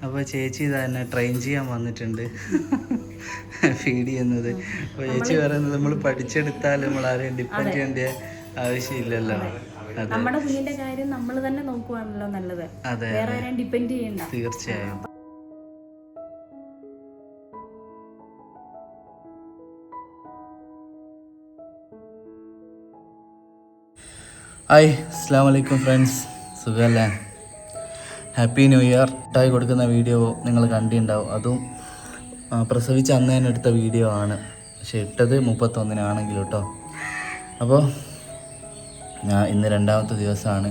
അപ്പോൾ ചേച്ചി തന്നെ ട്രെയിൻ ചെയ്യാൻ വന്നിട്ടുണ്ട് ഫീഡ് ചെയ്യുന്നത്. അപ്പോൾ ചേച്ചി പറയുന്നത് നമ്മൾ പഠിച്ചെടുത്താൽ നമ്മൾ ആരെയും ഡിപ്പെൻഡ് ചെയ്യേണ്ട ആവശ്യമില്ലല്ലോ. നമ്മുടെ കുഞ്ഞിന്റെ കാര്യം നമ്മൾ തന്നെ നോക്കുവാണല്ലോ നല്ലത്. വേറെ ആരെയും ഡിപ്പെൻഡ് ചെയ്യണ്ട. തീർച്ചയായും. ഹായ്, അസ്സാം വലൈക്കും ഫ്രണ്ട്സ്. സുഖമല്ലേ? Happy new year. ഇട്ടായി കൊടുക്കുന്ന വീഡിയോ നിങ്ങൾ കണ്ടിട്ടുണ്ടാവും. അതും പ്രസവിച്ച അന്ന് തന്നെ എടുത്ത വീഡിയോ ആണ്. പക്ഷെ ഇട്ടത് 31-നാണെങ്കിലും കേട്ടോ. അപ്പോൾ ഇന്ന് 2ാമത്തെ ദിവസമാണ്.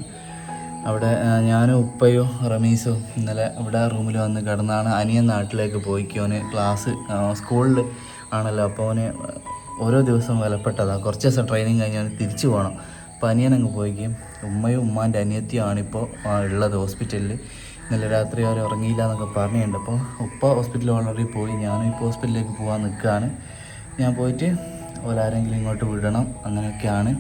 അവിടെ ഞാനും ഉപ്പയും റമീസും ഇന്നലെ ഇവിടെ റൂമിൽ വന്ന് കിടന്നാണ്. അനിയൻ നാട്ടിലേക്ക് പോയിക്കോന് ക്ലാസ് സ്കൂളിൽ ആണല്ലോ. അപ്പോൾ അവന് ഓരോ ദിവസവും വിലപ്പെട്ടതാണ്. കുറച്ച് ദിവസം ട്രെയിനിങ് കഴിഞ്ഞ് അവന് തിരിച്ചു പോകണം. അപ്പോൾ അനിയനങ്ങ് പോയിക്കും. ഉമ്മയും ഉമ്മാൻ്റെ അനിയത്തിയാണിപ്പോൾ ഉള്ളത് ഹോസ്പിറ്റലിൽ. ഇന്നലെ രാത്രി അവർ ഉറങ്ങിയില്ല എന്നൊക്കെ പറഞ്ഞിട്ടുണ്ട്. അപ്പോൾ ഉപ്പ ഹോസ്പിറ്റലിൽ ഓൾറെഡി പോയി. ഞാനും ഇപ്പോൾ ഹോസ്പിറ്റലിലേക്ക് പോകാൻ നിൽക്കുകയാണ്. ഞാൻ പോയിട്ട് ഓലാരെങ്കിലും ഇങ്ങോട്ട് വിടണം. അങ്ങനെയൊക്കെയാണ്.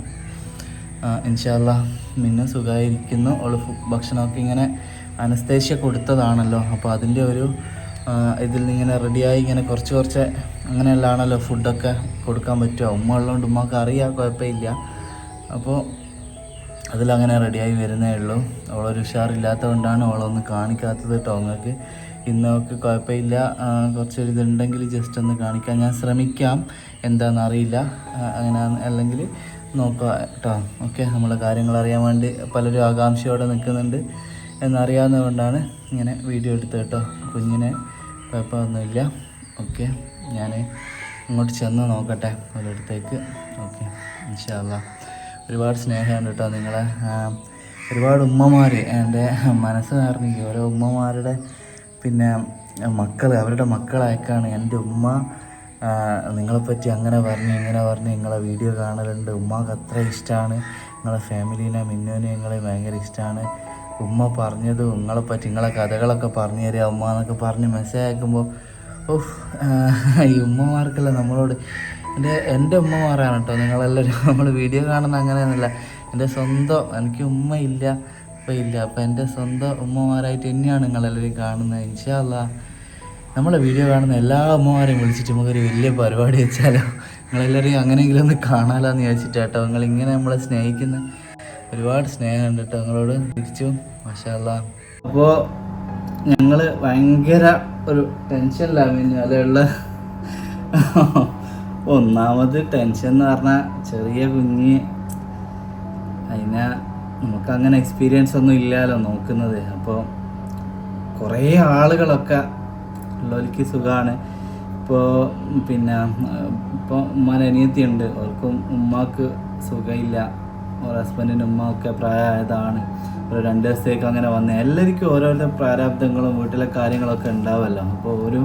ഇൻഷാ അല്ലാഹ് മിന്നു സുഖമായിരിക്കുന്നു. അവൾ ഭക്ഷണമൊക്കെ ഇങ്ങനെ അനസ്തേഷ്യ കൊടുത്തതാണല്ലോ. അപ്പോൾ അതിൻ്റെ ഒരു ഇതിൽ നിന്ന് ഇങ്ങനെ റെഡിയായി ഇങ്ങനെ കുറച്ച് അങ്ങനെയല്ലാണല്ലോ ഫുഡൊക്കെ കൊടുക്കാൻ പറ്റുക. ഉമ്മ ഉള്ളതുകൊണ്ട് ഉമ്മക്ക് അറിയാം, കുഴപ്പമില്ല. അപ്പോൾ അതിലങ്ങനെ റെഡിയായി വരുന്നേ ഉള്ളൂ. അവളൊരു ഉഷാറില്ലാത്തതുകൊണ്ടാണ് അവളൊന്ന് കാണിക്കാത്തത് കേട്ടോ. നിങ്ങൾക്ക് ഇന്നൊക്കെ കുഴപ്പമില്ല. കുറച്ചൊരു ഇതുണ്ടെങ്കിൽ ജസ്റ്റ് ഒന്ന് കാണിക്കാൻ ഞാൻ ശ്രമിക്കാം. എന്താണെന്ന് അറിയില്ല. അങ്ങനെ അല്ലെങ്കിൽ നോക്കുക കേട്ടോ. ഓക്കെ, നമ്മളെ കാര്യങ്ങൾ അറിയാൻ വേണ്ടി പലരും ആകാംക്ഷയോടെ നിൽക്കുന്നുണ്ട് എന്നറിയാവുന്നതുകൊണ്ടാണ് ഇങ്ങനെ വീഡിയോ എടുത്തത് കേട്ടോ. കുഞ്ഞിനെ കുഴപ്പമൊന്നുമില്ല. ഓക്കെ, ഞാൻ ഇങ്ങോട്ട് ചെന്ന് നോക്കട്ടെ ഒരിടത്തേക്ക്. ഓക്കെ, ഇൻഷാ അല്ലാഹ്. ഒരുപാട് സ്നേഹമുണ്ട് കേട്ടോ നിങ്ങളെ. ഒരുപാട് ഉമ്മമാർ എൻ്റെ മനസ്സ് നിറഞ്ഞു. ഓരോ ഉമ്മമാരുടെ പിന്നെ മക്കൾ, അവരുടെ മക്കളയക്കാണ് എൻ്റെ ഉമ്മ നിങ്ങളെപ്പറ്റി അങ്ങനെ പറഞ്ഞ് ഇങ്ങനെ പറഞ്ഞ് നിങ്ങളെ വീഡിയോ കാണലുണ്ട്. ഉമ്മക്ക് അത്ര ഇഷ്ടമാണ് നിങ്ങളെ ഫാമിലീനെ, മിന്നുവിനെ നിങ്ങളെ ഭയങ്കര ഇഷ്ടമാണ്. ഉമ്മ പറഞ്ഞതും നിങ്ങളെപ്പറ്റി നിങ്ങളെ കഥകളൊക്കെ പറഞ്ഞു തരിക ഉമ്മ എന്നൊക്കെ പറഞ്ഞ് മെസ്സേജ് അയക്കുമ്പോൾ ഈ ഉമ്മമാർക്കല്ല നമ്മളോട്. എൻ്റെ ഉമ്മമാരാണ് കേട്ടോ നിങ്ങളെല്ലാവരും. നമ്മൾ വീഡിയോ കാണുന്ന അങ്ങനെയൊന്നുമില്ല. എൻ്റെ സ്വന്തം, എനിക്ക് ഉമ്മയില്ല, ഇപ്പം ഇല്ല. അപ്പം എൻ്റെ സ്വന്തം ഉമ്മമാരായിട്ട് തന്നെയാണ് നിങ്ങളെല്ലാവരും കാണുന്നത്. ഇൻഷാ അല്ലാഹ് നമ്മളെ വീഡിയോ കാണുന്ന എല്ലാ ഉമ്മമാരെയും വിളിച്ചിട്ട് നമുക്കൊരു വലിയ പരിപാടി വെച്ചാലോ. നിങ്ങളെല്ലാവരെയും അങ്ങനെയെങ്കിലും ഒന്ന് കാണാമല്ലോ എന്ന് ചോദിച്ചിട്ട് കേട്ടോ. നിങ്ങളിങ്ങനെ നമ്മളെ സ്നേഹിക്കുന്ന ഒരുപാട് സ്നേഹമുണ്ട് കേട്ടോ നിങ്ങളോട്. തിരിച്ചു മാഷാ അല്ലാഹ്. അപ്പോൾ ഞങ്ങൾ ഭയങ്കര ഒരു ടെൻഷനിലാണ് പിന്നെ അതിലുള്ള. ഒന്നാമത് ടെൻഷൻ എന്ന് പറഞ്ഞാൽ ചെറിയ കുഞ്ഞ്, അതിനെ നമുക്കങ്ങനെ എക്സ്പീരിയൻസ് ഒന്നും ഇല്ലല്ലോ നോക്കുന്നത്. അപ്പോൾ കുറേ ആളുകളൊക്കെ ഉള്ളവർക്ക് സുഖമാണ്. ഇപ്പോൾ പിന്നെ ഇപ്പോൾ ഉമ്മാൻ്റെ അനിയത്തിയുണ്ട്, അവർക്കും ഉമ്മാക്ക് സുഖമില്ല. ഓരോ ഹസ്ബൻഡിൻ്റെ ഉമ്മ ഒക്കെ പ്രായമായതാണ്. ഒരു 2 ദിവസത്തേക്ക് അങ്ങനെ വന്ന് എല്ലാവർക്കും ഓരോരോ പ്രാരാബ്ദങ്ങളും വീട്ടിലെ കാര്യങ്ങളൊക്കെ ഉണ്ടാവുമല്ലോ. അപ്പോൾ ഒരു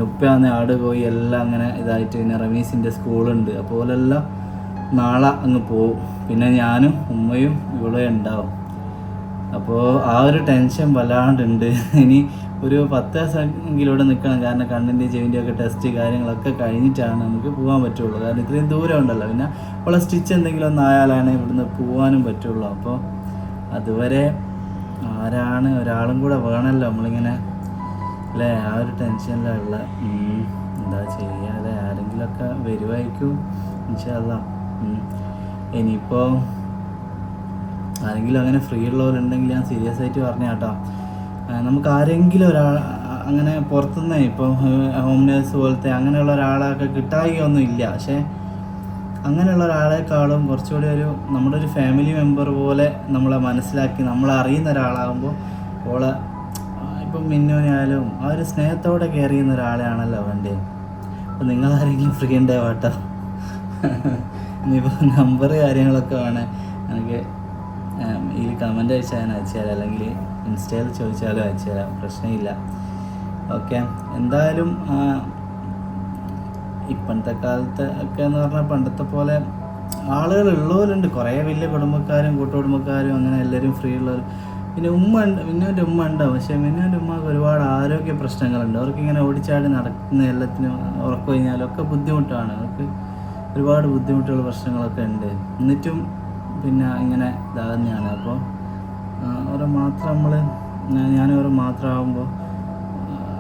ഉപ്പയാന്ന് ആട് പോയി എല്ലാം അങ്ങനെ ഇതായിട്ട്. പിന്നെ റമീസിൻ്റെ സ്കൂളുണ്ട്. അപ്പോൾ ഓലെല്ലാം നാളെ അങ്ങ് പോവും. പിന്നെ ഞാനും ഉമ്മയും ഇവിടെ ഉണ്ടാവും. അപ്പോൾ ആ ഒരു ടെൻഷൻ വല്ലാണ്ടുണ്ട്. ഇനി ഒരു 10 ദിവസമെങ്കിലും ഇവിടെ നിൽക്കണം. കാരണം കണ്ണിൻ്റെ ചെവിൻ്റെ ഒക്കെ ടെസ്റ്റ് കാര്യങ്ങളൊക്കെ കഴിഞ്ഞിട്ടാണ് നമുക്ക് പോകാൻ പറ്റുള്ളൂ. കാരണം ഇത്രയും ദൂരം ഉണ്ടല്ലോ. പിന്നെ ഉള്ള സ്റ്റിച്ച് എന്തെങ്കിലും ഒന്നായാലാണ് ഇവിടുന്ന് പോകാനും പറ്റുള്ളൂ. അപ്പോൾ അതുവരെ ആരാണ്, ഒരാളും കൂടെ വേണമല്ലോ നമ്മളിങ്ങനെ അല്ലേ. ആ ഒരു ടെൻഷനിലുള്ള എന്താ ചെയ്യാതെ ആരെങ്കിലുമൊക്കെ വരുമായിരിക്കും ഇൻഷാ അല്ലാഹ്. ഇനിയിപ്പോൾ ആരെങ്കിലും അങ്ങനെ ഫ്രീ ഉള്ളവരുണ്ടെങ്കിൽ ഞാൻ സീരിയസ് ആയിട്ട് പറഞ്ഞ കേട്ടോ. നമുക്ക് ആരെങ്കിലും ഒരാൾ അങ്ങനെ പുറത്തുനിന്ന് ഇപ്പോൾ ഹോം നേഴ്സ് പോലത്തെ അങ്ങനെയുള്ള ഒരാളൊക്കെ കിട്ടായികയൊന്നും ഇല്ല. പക്ഷേ അങ്ങനെയുള്ള ഒരാളെക്കാളും കുറച്ചുകൂടി നമ്മുടെ ഒരു ഫാമിലി മെമ്പർ പോലെ നമ്മളെ മനസ്സിലാക്കി നമ്മളെ അറിയുന്ന ഒരാളാകുമ്പോൾ ഓളെ ഇപ്പം മിന്നുവിനായാലും ആ ഒരു സ്നേഹത്തോടെ കെയർ ചെയ്യുന്ന ഒരാളെയാണല്ലോ വേണ്ടത്. അപ്പോൾ നിങ്ങളാരെങ്കിലും ഫ്രീ ഉണ്ടാവും കേട്ടോ. ഇനിയിപ്പോൾ നമ്പർ കാര്യങ്ങളൊക്കെ വേണേ എനിക്ക് ഈ കമൻ്റ് അയച്ചാൽ ഞാൻ അയച്ചുതരാം, അല്ലെങ്കിൽ ഇൻസ്റ്റയിൽ ചോദിച്ചാലും അയച്ചുതരാം, പ്രശ്നമില്ല. ഓക്കെ, എന്തായാലും ഇപ്പോഴത്തെ കാലത്ത് ഒക്കെ എന്ന് പറഞ്ഞാൽ പണ്ടത്തെ പോലെ ആളുകൾ ഉള്ളവരുണ്ട്. കുറേ വലിയ കുടുംബക്കാരും കൂട്ടുകുടുംബക്കാരും അങ്ങനെ എല്ലാവരും ഫ്രീ ഉള്ളവർ. പിന്നെ മിന്നുവിൻ്റെ ഉമ്മ ഉണ്ടാവും. പക്ഷേ മിന്നുവിൻ്റെ ഉമ്മക്ക് ഒരുപാട് ആരോഗ്യ പ്രശ്നങ്ങളുണ്ട്. അവർക്കിങ്ങനെ ഓടിച്ചാടി നടക്കുന്ന എല്ലാത്തിനും ഉറക്കം കഴിഞ്ഞാലൊക്കെ ബുദ്ധിമുട്ടാണ്. അവർക്ക് ഒരുപാട് ബുദ്ധിമുട്ടുള്ള പ്രശ്നങ്ങളൊക്കെ ഉണ്ട്. എന്നിട്ടും പിന്നെ ഇങ്ങനെ ഇതാകുന്നതാണ്. അപ്പോൾ ഓരോ മാത്രം ഞാൻ ഓരോ മാത്രമാകുമ്പോൾ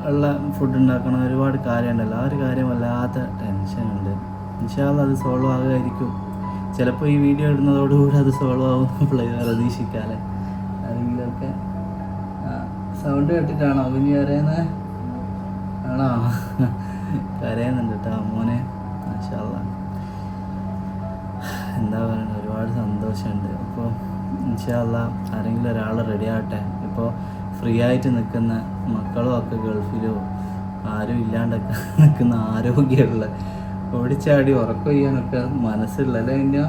ഉള്ള ഫുഡ് ഉണ്ടാക്കണം, ഒരുപാട് കാര്യമുണ്ടല്ലോ. ആ ഒരു കാര്യം വല്ലാത്ത ടെൻഷനുണ്ട്. ഇൻഷാ അല്ലാഹ് അത് സോൾവ് ആകുമായിരിക്കും. ചിലപ്പോൾ ഈ വീഡിയോ ഇടുന്നതോടുകൂടി അത് സോൾവ് ആവും പ്രതീക്ഷിക്കാല്ലേ. ആരെങ്കിലുമൊക്കെ സൗണ്ട് കേട്ടിട്ടാണോ കുഞ്ഞ് കരയുന്നത്? ആണോ? കരയുന്നുണ്ട് കേട്ടോ മോനെ. ഇൻഷാ അല്ലാഹ് എന്താ പറയുക, ഒരുപാട് സന്തോഷമുണ്ട്. അപ്പോൾ ഇൻഷാ അല്ലാഹ് ആരെങ്കിലും ഒരാൾ റെഡി ആവട്ടെ. ഇപ്പോൾ ഫ്രീ ആയിട്ട് നിൽക്കുന്ന മക്കളും ഒക്കെ ഗൾഫിലോ ആരും ഇല്ലാണ്ടൊക്കെ നിൽക്കുന്ന ആരോഗ്യമുള്ള ഓടിച്ചാടി ഉറക്കം ചെയ്യാനൊക്കെ മനസ്സുള്ള, അല്ലെ പിന്നെ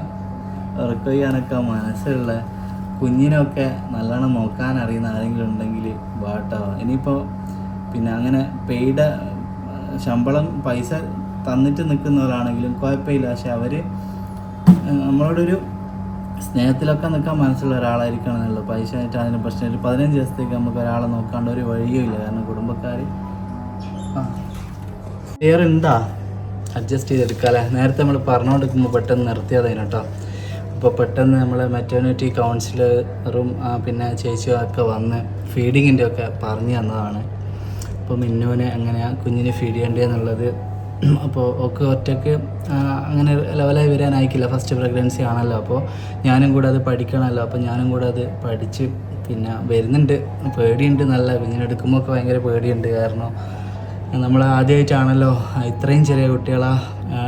ഉറക്കം ചെയ്യാനൊക്കെ മനസ്സുള്ള കുഞ്ഞിനൊക്കെ നല്ലോണം നോക്കാൻ അറിയുന്ന ആരെങ്കിലും ഉണ്ടെങ്കിൽ വാട്ടോ. ഇനിയിപ്പോൾ പിന്നെ അങ്ങനെ പെയ്ഡ് ശമ്പളം പൈസ തന്നിട്ട് നിൽക്കുന്നവരാണെങ്കിലും കുഴപ്പമില്ല. പക്ഷെ അവർ നമ്മളോടൊരു സ്നേഹത്തിലൊക്കെ നിൽക്കാൻ മനസ്സുള്ള ഒരാളായിരിക്കണം എന്നുള്ളത്. പൈസ ആയിട്ട് അതിന് പ്രശ്നം. ഒരു 15 ദിവസത്തേക്ക് നമുക്ക് ഒരാളെ നോക്കാണ്ട് ഒരു വഴിയും ഇല്ല. കാരണം കുടുംബക്കാർ വേറെ ഉണ്ടാ അഡ്ജസ്റ്റ് ചെയ്തെടുക്കാമല്ലേ. നേരത്തെ നമ്മൾ പറഞ്ഞുകൊണ്ടിരിക്കുമ്പോൾ പെട്ടെന്ന് നിർത്തിയതായിരുന്നു കേട്ടോ. അപ്പോൾ പെട്ടെന്ന് നമ്മൾ മെറ്റേണിറ്റി കൗൺസിലറും പിന്നെ ചേച്ചിയും ഒക്കെ വന്ന് ഫീഡിങ്ങിൻ്റെ ഒക്കെ പറഞ്ഞു തന്നതാണ്. അപ്പോൾ മിന്നുവിനെ എങ്ങനെയാണ് കുഞ്ഞിന് ഫീഡ് ചെയ്യേണ്ടതെന്നുള്ളത്. അപ്പോൾ ഒക്കെ ഒറ്റയ്ക്ക് അങ്ങനെ ലെവലായി വരാനായിക്കില്ല. ഫസ്റ്റ് പ്രഗ്നൻസി ആണല്ലോ. അപ്പോൾ ഞാനും കൂടെ അത് പഠിക്കണമല്ലോ. അപ്പോൾ ഞാനും കൂടെ അത് പഠിച്ച് പിന്നെ വരുന്നുണ്ട്. പേടിയുണ്ട്, നല്ല കുഞ്ഞിനെടുക്കുമ്പോൾ ഒക്കെ ഭയങ്കര പേടിയുണ്ട്. കാരണം നമ്മൾ ആദ്യമായിട്ടാണല്ലോ ഇത്രയും ചെറിയ കുട്ടികളെ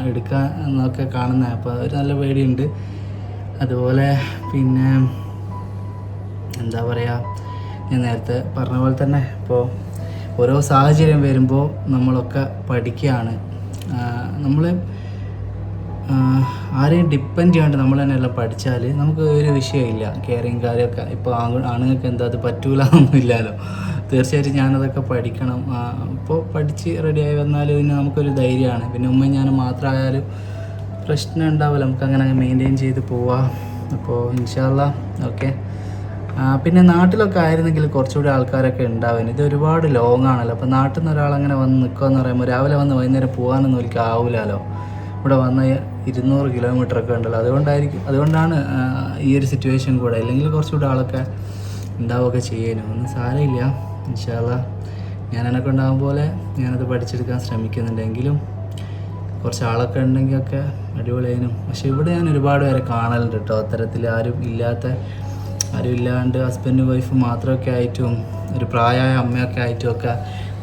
എടുക്കുക എന്നൊക്കെ കാണുന്നത്. അപ്പോൾ ഒരു നല്ല പേടിയുണ്ട്. അതുപോലെ പിന്നെ എന്താ പറയുക, ഞാൻ നേരത്തെ പറഞ്ഞ പോലെ തന്നെ ഇപ്പോൾ ഓരോ സാഹചര്യം വരുമ്പോൾ നമ്മളൊക്കെ പഠിക്കുകയാണ്. നമ്മൾ ആരെയും ഡിപ്പെൻഡ് ചെയ്യാണ്ട് നമ്മൾ തന്നെ എല്ലാം പഠിച്ചാൽ നമുക്ക് ഒരു വിഷയമില്ല. കെയറിങ് കാര്യമൊക്കെ ഇപ്പോൾ ആണുങ്ങൾക്ക് എന്താ അത് പറ്റൂല എന്നൊന്നുമില്ലല്ലോ. തീർച്ചയായിട്ടും ഞാനതൊക്കെ പഠിക്കണം. ഇപ്പോൾ പഠിച്ച് റെഡിയായി വന്നാൽ പിന്നെ നമുക്കൊരു ധൈര്യമാണ്. പിന്നെ ഉമ്മയും ഞാനും മാത്രമായാലും പ്രശ്നം ഉണ്ടാവില്ല. നമുക്കങ്ങനെ മെയിൻറ്റെയിൻ ചെയ്ത് പോവാം. അപ്പോൾ ഇൻഷാ അല്ലാഹ് ഓക്കെ. പിന്നെ നാട്ടിലൊക്കെ ആയിരുന്നെങ്കിൽ കുറച്ചുകൂടി ആൾക്കാരൊക്കെ ഉണ്ടാവും. ഇത് ഒരുപാട് ലോങ് ആണല്ലോ. അപ്പോൾ നാട്ടിൽ നിന്ന് ഒരാളങ്ങനെ വന്ന് നിൽക്കുകയെന്ന് പറയുമ്പോൾ രാവിലെ വന്ന് വൈകുന്നേരം പോകാനൊന്നും ഒരിക്കലും ആവില്ലല്ലോ. ഇവിടെ വന്ന് 200 കിലോമീറ്ററൊക്കെ ഉണ്ടല്ലോ. അതുകൊണ്ടാണ് ഈ ഒരു സിറ്റുവേഷൻ കൂടെ. അല്ലെങ്കിൽ കുറച്ചുകൂടി ആളൊക്കെ ഉണ്ടാവുകയൊക്കെ ചെയ്യാനും ഒന്നും സാരമില്ല. ഇൻഷാ അല്ലാഹ് ഞാൻ എനക്ക് ഉണ്ടാകും പോലെ ഞാനത് പഠിച്ചെടുക്കാൻ ശ്രമിക്കുന്നുണ്ടെങ്കിലും കുറച്ച് ആളൊക്കെ ഉണ്ടെങ്കിലൊക്കെ അടിപൊളിയായിരുന്നു. പക്ഷെ ഇവിടെ ഞാൻ ഒരുപാട് പേരെ കാണലുണ്ട് കേട്ടോ. അത്തരത്തിൽ ആരും ഇല്ലാണ്ട് ഹസ്ബൻഡും വൈഫും മാത്രമൊക്കെ ആയിട്ടും ഒരു പ്രായമായ അമ്മയൊക്കെ ആയിട്ടും ഒക്കെ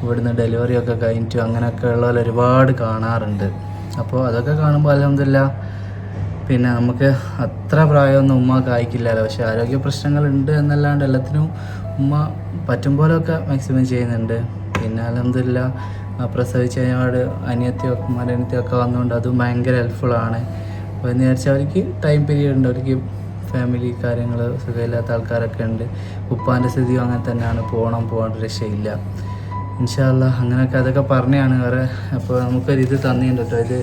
ഇവിടുന്ന് ഡെലിവറിയൊക്കെ കഴിഞ്ഞിട്ടും അങ്ങനെയൊക്കെ ഉള്ളവരെ ഒരുപാട് കാണാറുണ്ട്. അപ്പോൾ അതൊക്കെ കാണുമ്പോൾ അൽഹംദുലില്ലാഹ് പിന്നെ നമുക്ക് അത്ര പ്രായമൊന്നും ഉമ്മക്ക് ആയിക്കില്ലല്ലോ. പക്ഷെ ആരോഗ്യ പ്രശ്നങ്ങളുണ്ട് എന്നല്ലാണ്ട് എല്ലാത്തിനും ഉമ്മ പറ്റും പോലെയൊക്കെ മാക്സിമം ചെയ്യുന്നുണ്ട്. പിന്നെ അൽഹംദുലില്ലാഹ് പ്രസവിച്ച് കഴിഞ്ഞാൽ അനിയത്തിയൊക്കെ വന്നുകൊണ്ട് അതും ഭയങ്കര ഹെൽപ്ഫുള്ളാണ്. അപ്പോൾ എന്ന് വിചാരിച്ചാൽ അവർക്ക് ടൈം പീരീഡ് ഉണ്ട്. അവർക്ക് ഫാമിലി കാര്യങ്ങൾ സുഖമില്ലാത്ത ആൾക്കാരൊക്കെ ഉണ്ട്. ഉപ്പാൻ്റെ സ്ഥിതിയും അങ്ങനെ തന്നെയാണ്. പോകാണ്ട് രക്ഷയില്ല. ഇൻഷാ അല്ലാഹ് അങ്ങനെയൊക്കെ അതൊക്കെ പറഞ്ഞാണ് വേറെ. അപ്പോൾ നമുക്കൊരിത് തന്നിട്ടുണ്ട് കേട്ടോ. ഇത്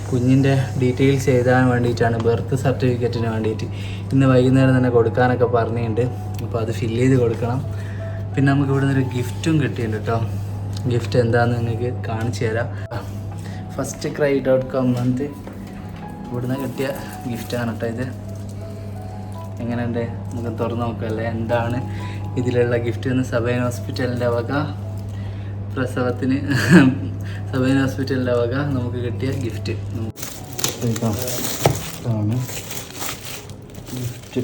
കുഞ്ഞിൻ്റെ ഡീറ്റെയിൽസ് എഴുതാൻ വേണ്ടിയിട്ടാണ്, ബർത്ത് സർട്ടിഫിക്കറ്റിന് വേണ്ടിയിട്ട്. ഇന്ന് വൈകുന്നേരം തന്നെ കൊടുക്കാനൊക്കെ പറഞ്ഞിട്ടുണ്ട്. അപ്പോൾ അത് ഫില്ല് ചെയ്ത് കൊടുക്കണം. പിന്നെ നമുക്ക് ഇവിടെ നിന്നൊരു ഗിഫ്റ്റും കിട്ടിയിട്ടുണ്ട് കേട്ടോ. ഗിഫ്റ്റ് എന്താണെന്ന് നിങ്ങൾക്ക് കാണിച്ചു തരാം. firstcry.com എന്നിട്ട് ഇവിടുന്ന് കിട്ടിയ ഗിഫ്റ്റാണ് കേട്ടോ ഇത്. എങ്ങനെയുണ്ട് നമുക്ക് തുറന്ന് നോക്കാമല്ലേ എന്താണ് ഇതിലുള്ള ഗിഫ്റ്റ് എന്ന്. സബൈൻ ഹോസ്പിറ്റലിൻ്റെ വക പ്രസവത്തിന് സബൈൻ ഹോസ്പിറ്റലിൻ്റെ വക നമുക്ക് കിട്ടിയ ഗിഫ്റ്റ് ഇതാണ് ഗിഫ്റ്റ്.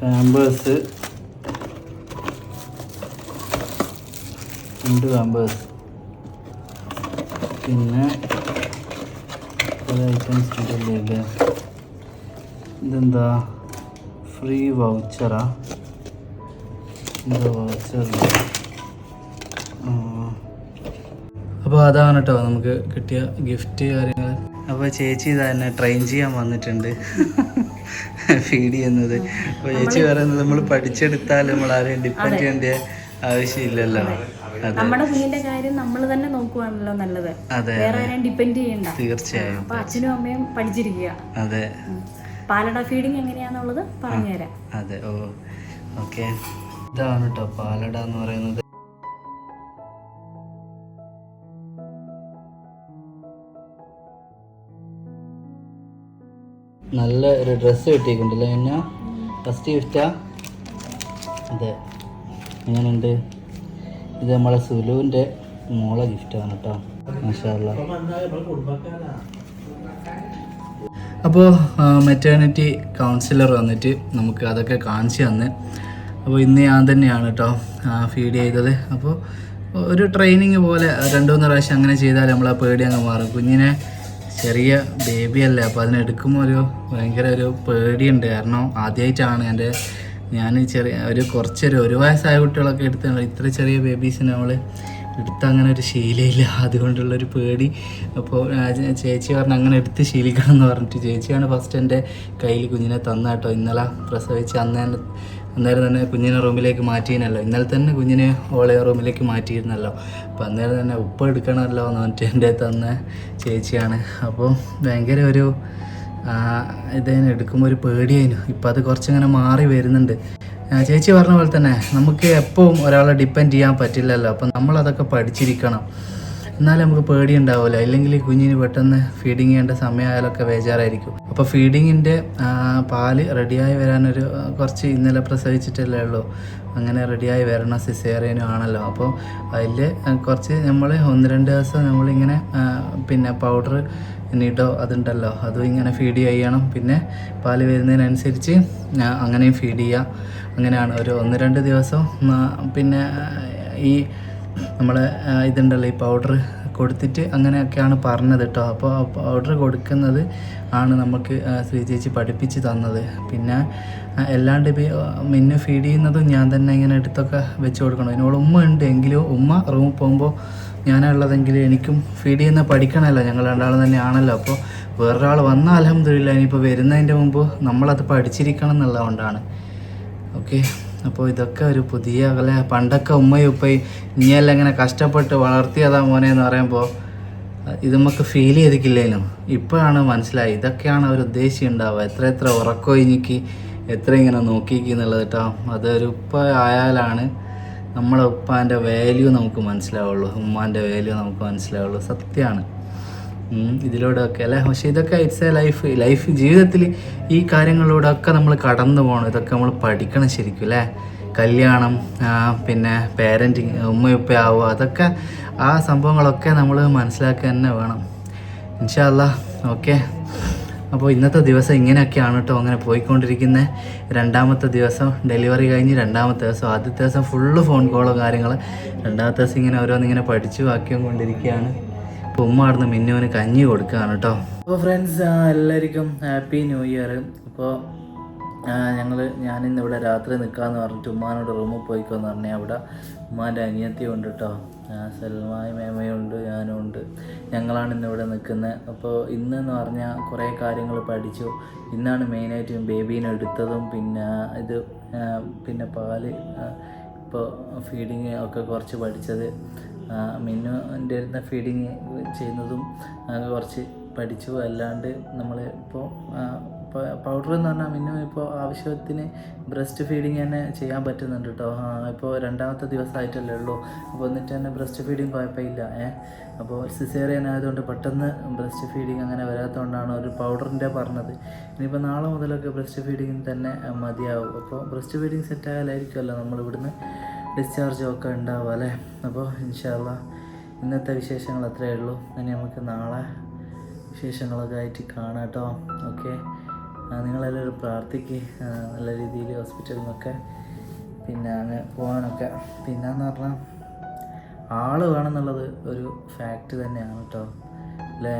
പാമ്പേഴ്സ് 2 പാമ്പേഴ്സ്, പിന്നെ പല ഐറ്റംസ് ഉണ്ടല്ലേ. ഇതെന്താ ഫ്രീ വൗച്ചറാ? എന്താ വൗച്ചർ? അപ്പോൾ അതാണ് കേട്ടോ നമുക്ക് കിട്ടിയ ഗിഫ്റ്റ് കാര്യങ്ങൾ. അപ്പോൾ ചേച്ചി ഇതാ എന്നെ ട്രെയിൻ ചെയ്യാൻ വന്നിട്ടുണ്ട് ഫീഡ് ചെയ്യുന്നത്. അപ്പോൾ ചേച്ചി പറയുന്നത് നമ്മൾ പഠിച്ചെടുത്താൽ നമ്മൾ ആരെയും ഡിപ്പെൻഡ് ചെയ്യേണ്ട ആവശ്യമില്ലല്ലോ. നമ്മുടെ കുഞ്ഞിന്റെ കാര്യം നമ്മൾ തന്നെ നോക്കുവാണല്ലോ നല്ലത്. വേറെ ആരെയും ഡിപ്പെൻഡ് ചെയ്യണ്ട. തീർച്ചയായും. അപ്പൊ അച്ഛനും അമ്മയും പഠിച്ചിരിക്കുക. അതെ. പാലട ഫീഡിങ് എങ്ങനെയാന്നുള്ളത് പറഞ്ഞുതരാം. അതെ. ഓക്കെ. ഇതാണ് കേട്ടോ പാലട എന്ന് പറയുന്നത്. നല്ല ഒരു ഡ്രസ്സ് കിട്ടിയിട്ടുണ്ടല്ലേ പിന്നെ ഫസ്റ്റ് ഗിഫ്റ്റാ. അതെ, എങ്ങനെയുണ്ട്? ഇത് നമ്മളെ സുലുവിൻ്റെ മോളെ ഗിഫ്റ്റാണ് കേട്ടോ. മാഷാ അല്ലാ. അപ്പോൾ മെറ്റേണിറ്റി കൗൺസിലർ വന്നിട്ട് നമുക്ക് അതൊക്കെ കാണിച്ചു തന്ന്. അപ്പോൾ ഇന്ന് ഞാൻ തന്നെയാണ് കേട്ടോ ഫീഡ് ചെയ്തത്. അപ്പോൾ ഒരു ട്രെയിനിങ് പോലെ 2-3 പ്രാവശ്യം അങ്ങനെ ചെയ്താൽ നമ്മളെ പേടി അങ്ങ് മാറും. കുഞ്ഞിനെ ചെറിയ ബേബിയല്ലേ, അപ്പോൾ അതിനെടുക്കുമ്പോൾ ഭയങ്കര ഒരു പേടിയുണ്ട്. കാരണം ആദ്യമായിട്ടാണ് ഞാൻ ഒരു വയസ്സായ കുട്ടികളൊക്കെ എടുത്താണ്. ഇത്ര ചെറിയ ബേബീസിനെ നമ്മൾ അങ്ങനെ ഒരു ശീലമില്ല, അതുകൊണ്ടുള്ളൊരു പേടി. അപ്പോൾ ചേച്ചി പറഞ്ഞ് അങ്ങനെ എടുത്ത് ശീലിക്കണം എന്ന് പറഞ്ഞിട്ട് ചേച്ചിയാണ് ഫസ്റ്റ് എൻ്റെ കയ്യിൽ കുഞ്ഞിനെ തന്നാട്ടോ. ഇന്നലെ പ്രസവിച്ച് അന്നേരം തന്നെ കുഞ്ഞിനെ റൂമിലേക്ക് മാറ്റിയിരുന്നല്ലോ. ഇന്നലെ തന്നെ കുഞ്ഞിനെ ഓളെ റൂമിലേക്ക് മാറ്റിയിരുന്നല്ലോ. അപ്പോൾ അന്നേരം തന്നെ ഉപ്പ് എടുക്കണമല്ലോ എന്ന് പറഞ്ഞിട്ട് എൻ്റെ തന്ന ചേച്ചിയാണ്. അപ്പോൾ ഭയങ്കര ഒരു ഇതിനെ എടുക്കുമ്പോൾ ഒരു പേടിയായിരുന്നു. ഇപ്പോൾ അത് കുറച്ചിങ്ങനെ മാറി വരുന്നുണ്ട്. ചേച്ചി പറഞ്ഞ പോലെ തന്നെ നമുക്ക് എപ്പോഴും ഒരാളെ ഡിപ്പെൻഡ് ചെയ്യാൻ പറ്റില്ലല്ലോ. അപ്പം നമ്മളതൊക്കെ പഠിച്ചിരിക്കണം, എന്നാലും നമുക്ക് പേടി ഉണ്ടാവില്ല. ഇല്ലെങ്കിൽ കുഞ്ഞിന് പെട്ടെന്ന് ഫീഡിങ് ചെയ്യേണ്ട സമയമായാലൊക്കെ ബേജാറായിരിക്കും. അപ്പോൾ ഫീഡിങ്ങിൻ്റെ പാല് റെഡിയായി വരാനൊരു കുറച്ച് ഇന്നലെ പ്രസവിച്ചിട്ടല്ലേ ഉള്ളൂ, അങ്ങനെ റെഡിയായി വരണം. സിസേറിയനും ആണല്ലോ. അപ്പോൾ അതിൽ കുറച്ച് നമ്മൾ 1-2 ദിവസം നമ്മളിങ്ങനെ പിന്നെ പൗഡർ നിഡോ അതുണ്ടല്ലോ, അതും ഇങ്ങനെ ഫീഡ് ചെയ്യണം. പിന്നെ പാല് വരുന്നതിനനുസരിച്ച് അങ്ങനെയും ഫീഡ് ചെയ്യുക. അങ്ങനെയാണ് ഒരു 1-2 ദിവസം. പിന്നെ ഈ നമ്മളെ ഇതുണ്ടല്ലോ, ഈ പൗഡർ കൊടുത്തിട്ട് അങ്ങനെയൊക്കെയാണ് പറഞ്ഞത് കേട്ടോ. അപ്പോൾ പൗഡർ കൊടുക്കുന്നത് ആണ് നമുക്ക് ശ്രീ ചേച്ചി പഠിപ്പിച്ച് തന്നത്. പിന്നെ അല്ലാണ്ട് മിന്നു ഫീഡ് ചെയ്യുന്നതും ഞാൻ തന്നെ ഇങ്ങനെ എടുത്തൊക്കെ വെച്ച് കൊടുക്കണം. ഇതിനോട് ഉമ്മ ഉണ്ട്, എങ്കിലും ഉമ്മ റൂമിൽ പോകുമ്പോൾ ഞാനുള്ളതെങ്കിലും എനിക്കും ഫീഡ് ചെയ്യുന്ന പഠിക്കണമല്ലോ, ഞങ്ങൾ രണ്ടാളും തന്നെ ആണല്ലോ. അപ്പോൾ വേറൊരാൾ വന്നാൽ അൽഹംദുലില്ലാ, ഇനിയിപ്പോൾ വരുന്നതിൻ്റെ മുമ്പ് നമ്മളത് പഠിച്ചിരിക്കണം എന്നുള്ളതുകൊണ്ടാണ്. ഓക്കെ, അപ്പോൾ ഇതൊക്കെ ഒരു പുതിയ അല്ലേ. പണ്ടൊക്കെ ഉമ്മയും ഉപ്പയും ഇനിയെല്ലാം ഇങ്ങനെ കഷ്ടപ്പെട്ട് വളർത്തിയതാ മോനെ എന്ന് പറയുമ്പോൾ ഇത് നമുക്ക് ഫീൽ ചെയ്തിട്ടില്ലേനു. ഇപ്പോഴാണ് മനസ്സിലായി ഇതൊക്കെയാണ് അവർ ഉദ്ദേശിച്ചുണ്ടാവുക. എത്ര ഉറക്കൊഴിഞ്ഞിക്ക് എത്ര ഇങ്ങനെ നോക്കിക്ക് എന്നുള്ളത് കേട്ടോ. അതൊരു ഉപ്പ ആയാലാണ് നമ്മളെ ഉപ്പാൻ്റെ വാല്യൂ നമുക്ക് മനസ്സിലാവുള്ളൂ, ഉമ്മാൻ്റെ വാല്യൂ നമുക്ക് മനസ്സിലാവുള്ളൂ. സത്യമാണ് ഇതിലൂടെയൊക്കെ അല്ലേ. പക്ഷേ ഇതൊക്കെ ഇറ്റ്സ് എ ലൈഫ് ജീവിതത്തിൽ ഈ കാര്യങ്ങളിലൂടെയൊക്കെ നമ്മൾ കടന്നു പോകണം. ഇതൊക്കെ നമ്മൾ പഠിക്കണം ശരിക്കും അല്ലേ. കല്യാണം, പിന്നെ പേരൻറ്റിങ്, ഉമ്മയുപ്പ ആവുക, അതൊക്കെ ആ സംഭവങ്ങളൊക്കെ നമ്മൾ മനസ്സിലാക്കുക തന്നെ വേണം. ഇൻഷാ അല്ലാ. ഓക്കെ, അപ്പോൾ ഇന്നത്തെ ദിവസം ഇങ്ങനെയൊക്കെയാണ് കേട്ടോ അങ്ങനെ പോയിക്കൊണ്ടിരിക്കുന്നത്. 2ാമത്തെ ദിവസം ഡെലിവറി കഴിഞ്ഞ് 2ാമത്തെ ദിവസം. ആദ്യത്തെ ദിവസം ഫുള്ള് ഫോൺ കോളോ കാര്യങ്ങൾ, 2ാമത്തെ ദിവസം ഇങ്ങനെ ഓരോന്നിങ്ങനെ പഠിച്ചു ആക്കിയും കൊണ്ടിരിക്കുകയാണ്. അപ്പോൾ ഉമ്മ അവിടുന്ന് മിന്നുവിന് കഞ്ഞി കൊടുക്കുകയാണ് കേട്ടോ. അപ്പോൾ ഫ്രണ്ട്സ്, എല്ലാവർക്കും ഹാപ്പി ന്യൂ ഇയർ. അപ്പോൾ ഞാനിന്ന് ഇവിടെ രാത്രി നിൽക്കാമെന്ന് പറഞ്ഞിട്ട് ഉമ്മാനോട് റൂമിൽ പോയിക്കോന്ന് പറഞ്ഞാൽ അവിടെ ഉമ്മാൻ്റെ അനിയത്തിയും ഉണ്ട് കേട്ടോ. സൽമായി മേമയുണ്ട്, ഞാനും ഉണ്ട്. ഞങ്ങളാണ് ഇന്നിവിടെ നിൽക്കുന്നത്. അപ്പോൾ ഇന്നെന്ന് പറഞ്ഞാൽ കുറേ കാര്യങ്ങൾ പഠിച്ചു. ഇന്നാണ് മെയിനായിട്ടും ബേബീനെ എടുത്തതും പിന്നെ പാല് ഇപ്പോൾ ഫീഡിങ് ഒക്കെ കുറച്ച് പഠിച്ചത്. മിന്നുൻ്റെ അടുത്ത് ഫീഡിങ് ചെയ്യുന്നതും കുറച്ച് പഠിച്ചു. അല്ലാണ്ട് നമ്മൾ ഇപ്പോൾ പൗഡർ എന്ന് പറഞ്ഞാൽ മിന്നു ഇപ്പോൾ ആവശ്യത്തിന് ബ്രസ്റ്റ് ഫീഡിങ് തന്നെ ചെയ്യാൻ പറ്റുന്നുണ്ട് കേട്ടോ. ഇപ്പോൾ 2ാമത്തെ ദിവസമായിട്ടല്ലേ ഉള്ളൂ. അപ്പോൾ എന്നിട്ട് തന്നെ ബ്രസ്റ്റ് ഫീഡിങ് കുഴപ്പമില്ല. അപ്പോൾ സിസേറിയൻ ആയതുകൊണ്ട് പെട്ടെന്ന് ബ്രസ്റ്റ് ഫീഡിങ് അങ്ങനെ വരാത്തതുകൊണ്ടാണ് ഒരു പൗഡറിൻ്റെ പറഞ്ഞത്. ഇനിയിപ്പോൾ നാളെ മുതലൊക്കെ ബ്രസ്റ്റ് ഫീഡിങ് തന്നെ മതിയാവും. അപ്പോൾ ബ്രസ്റ്റ് ഫീഡിങ് സെറ്റ് ആയാലായിരിക്കുമല്ലോ നമ്മളിവിടുന്ന് ഡിസ്ചാർജും ഒക്കെ ഉണ്ടാവുക അല്ലേ. അപ്പോൾ ഇൻഷാ അല്ലാ ഇന്നത്തെ വിശേഷങ്ങൾ അത്രയേ ഉള്ളൂ. ഇനി നമുക്ക് നാളെ വിശേഷങ്ങളൊക്കെ ആയിട്ട് കാണാം കേട്ടോ. ഓക്കെ, നിങ്ങളെല്ലാവരും പ്രാർത്ഥിക്കുക നല്ല രീതിയിൽ ഹോസ്പിറ്റലിൽ നിന്നൊക്കെ പിന്നെ അങ്ങ് പോകാനൊക്കെ. പിന്നെയെന്ന് പറഞ്ഞാൽ ആൾ വേണമെന്നുള്ളത് ഒരു ഫാക്റ്റ് തന്നെയാണ് കേട്ടോ അല്ലേ.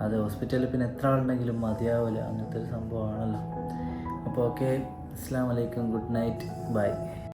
അത് ഹോസ്പിറ്റലിൽ പിന്നെ എത്ര ആളുണ്ടെങ്കിലും മതിയാവില്ല, അങ്ങനത്തെ ഒരു സംഭവമാണല്ലോ. അപ്പോൾ ഓക്കെ, അസ്സലാമു അലൈക്കും, ഗുഡ് നൈറ്റ്, ബൈ.